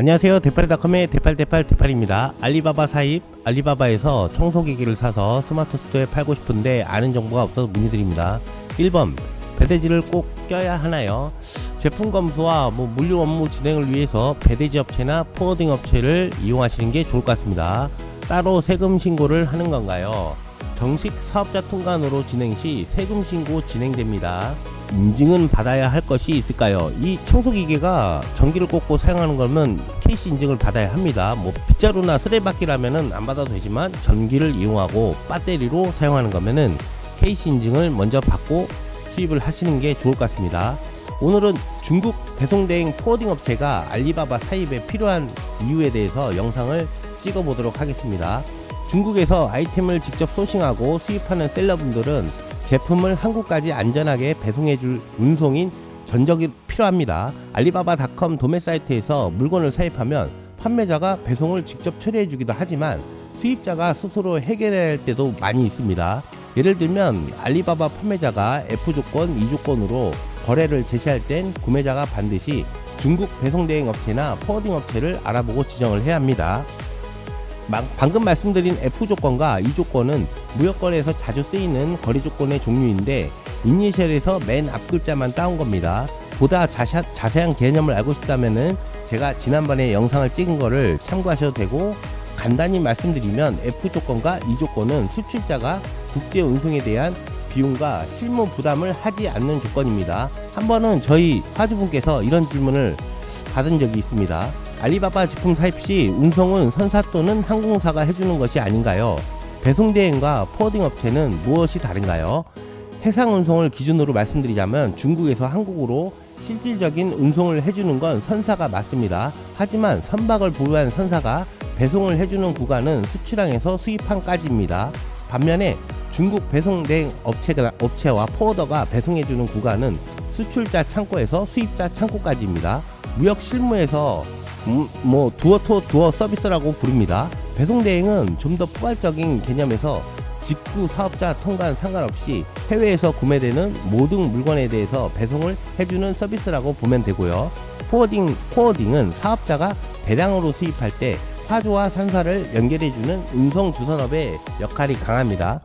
안녕하세요. 대팔닷컴의 대팔입니다. 알리바바 사입, 알리바바에서 청소기기를 사서 스마트 스토어에 팔고 싶은데 아는 정보가 없어서 문의드립니다. 1번, 배대지를 꼭 껴야 하나요? 제품 검수와 물류 업무 진행을 위해서 배대지 업체나 포워딩 업체를 이용하시는 게 좋을 것 같습니다. 따로 세금 신고를 하는 건가요? 정식 사업자 통관으로 진행 시 세금 신고 진행됩니다. 인증은 받아야 할 것이 있을까요? 이 청소기계가 전기를 꽂고 사용하는 거면 KC 인증을 받아야 합니다. 빗자루나 쓰레받기라면은 안 받아도 되지만 전기를 이용하고 배터리로 사용하는 거면은 KC 인증을 먼저 받고 수입을 하시는 게 좋을 것 같습니다. 오늘은 중국 배송대행 포워딩 업체가 알리바바 사입에 필요한 이유에 대해서 영상을 찍어 보도록 하겠습니다. 중국에서 아이템을 직접 소싱하고 수입하는 셀러분들은 제품을 한국까지 안전하게 배송해줄 운송인 전적이 필요합니다. 알리바바닷컴 도매 사이트에서 물건을 사입하면 판매자가 배송을 직접 처리해주기도 하지만 수입자가 스스로 해결해야 할 때도 많이 있습니다. 예를 들면 알리바바 판매자가 F조건, E조건으로 거래를 제시할 땐 구매자가 반드시 중국 배송대행 업체나 포워딩 업체를 알아보고 지정을 해야 합니다. 방금 말씀드린 F조건과 E조건은 무역거래에서 자주 쓰이는 거래조건의 종류인데 이니셜에서 맨 앞글자만 따온 겁니다. 보다 자세한 개념을 알고 싶다면은 제가 지난번에 영상을 찍은 거를 참고하셔도 되고, 간단히 말씀드리면 F조건과 E조건은 수출자가 국제 운송에 대한 비용과 실무 부담을 하지 않는 조건입니다. 한 번은 저희 화주분께서 이런 질문을 받은 적이 있습니다. 알리바바 제품 사입 시 운송은 선사 또는 항공사가 해주는 것이 아닌가요? 배송대행과 포워딩 업체는 무엇이 다른가요? 해상 운송을 기준으로 말씀드리자면 중국에서 한국으로 실질적인 운송을 해주는 건 선사가 맞습니다. 하지만 선박을 보유한 선사가 배송을 해주는 구간은 수출항에서 수입항까지입니다. 반면에 중국 배송대행 업체와 포워더가 배송해주는 구간은 수출자 창고에서 수입자 창고까지입니다. 무역 실무에서 두어 서비스라고 부릅니다. 배송대행은 좀 더 포괄적인 개념에서 직구 사업자 통관 상관없이 해외에서 구매되는 모든 물건에 대해서 배송을 해주는 서비스라고 보면 되고요. 포워딩은 사업자가 대량으로 수입할 때 화주와 산사를 연결해주는 운송 주선업의 역할이 강합니다.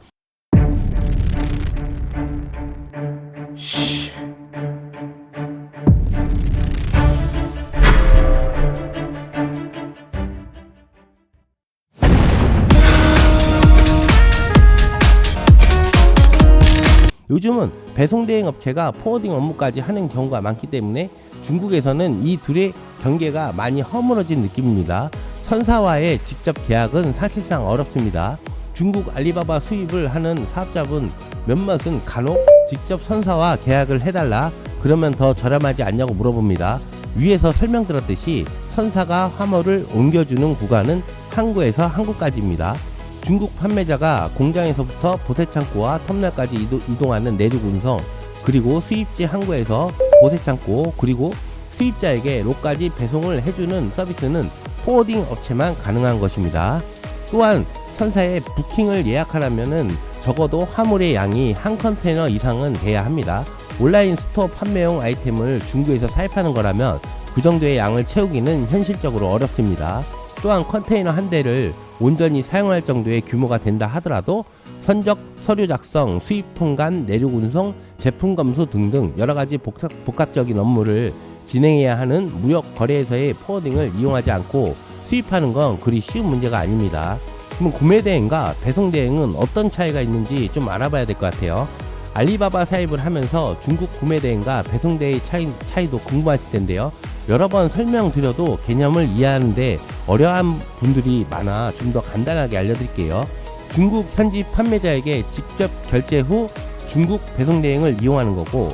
요즘은 배송대행 업체가 포워딩 업무까지 하는 경우가 많기 때문에 중국에서는 이 둘의 경계가 많이 허물어진 느낌입니다. 선사와의 직접 계약은 사실상 어렵습니다. 중국 알리바바 수입을 하는 사업자분 몇몇은 간혹 직접 선사와 계약을 해달라, 그러면 더 저렴하지 않냐고 물어봅니다. 위에서 설명드렸듯이 선사가 화물을 옮겨주는 구간은 항구에서 항구까지입니다. 중국 판매자가 공장에서부터 보세창고와 터미널까지 이동하는 내륙 운송, 그리고 수입지 항구에서 보세창고, 그리고 수입자에게 로까지 배송을 해주는 서비스는 포워딩 업체만 가능한 것입니다. 또한 선사의 부킹을 예약하려면은 적어도 화물의 양이 한 컨테이너 이상은 돼야 합니다. 온라인 스토어 판매용 아이템을 중국에서 사입하는 거라면 그 정도의 양을 채우기는 현실적으로 어렵습니다. 또한 컨테이너 한 대를 온전히 사용할 정도의 규모가 된다 하더라도 선적 서류 작성, 수입 통관, 내륙 운송, 제품 검수 등등 여러가지 복합적인 업무를 진행해야 하는 무역 거래에서의 포워딩을 이용하지 않고 수입하는 건 그리 쉬운 문제가 아닙니다. 그럼 구매대행과 배송대행은 어떤 차이가 있는지 좀 알아봐야 될 것 같아요. 알리바바 사입을 하면서 중국 구매대행과 배송대의 차이도 궁금하실 텐데요. 여러 번 설명드려도 개념을 이해하는데 어려운 분들이 많아 좀 더 간단하게 알려드릴게요. 중국 현지 판매자에게 직접 결제 후 중국 배송대행을 이용하는 거고,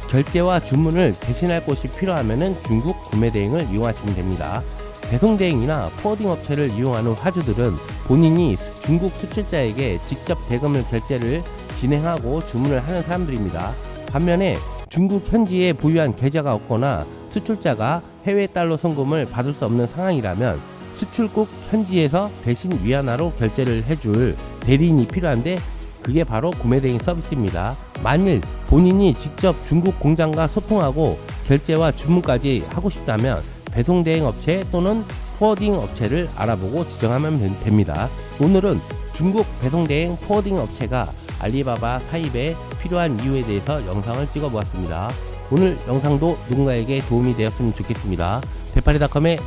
결제와 주문을 대신할 곳이 필요하면 중국 구매대행을 이용하시면 됩니다. 배송대행이나 포워딩 업체를 이용하는 화주들은 본인이 중국 수출자에게 직접 대금을 결제를 진행하고 주문을 하는 사람들입니다. 반면에 중국 현지에 보유한 계좌가 없거나 수출자가 해외 달러 송금을 받을 수 없는 상황이라면 수출국 현지에서 대신 위안화로 결제를 해줄 대리인이 필요한데, 그게 바로 구매대행 서비스입니다. 만일 본인이 직접 중국 공장과 소통하고 결제와 주문까지 하고 싶다면 배송대행 업체 또는 포워딩 업체를 알아보고 지정하면 됩니다. 오늘은 중국 배송대행 포워딩 업체가 알리바바 사입에 필요한 이유에 대해서 영상을 찍어 보았습니다. 오늘 영상도 누군가에게 도움이 되었으면 좋겠습니다. 대파리닷컴의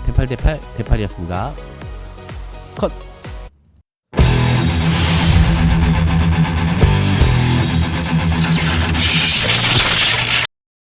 대팔이었습니다. 컷!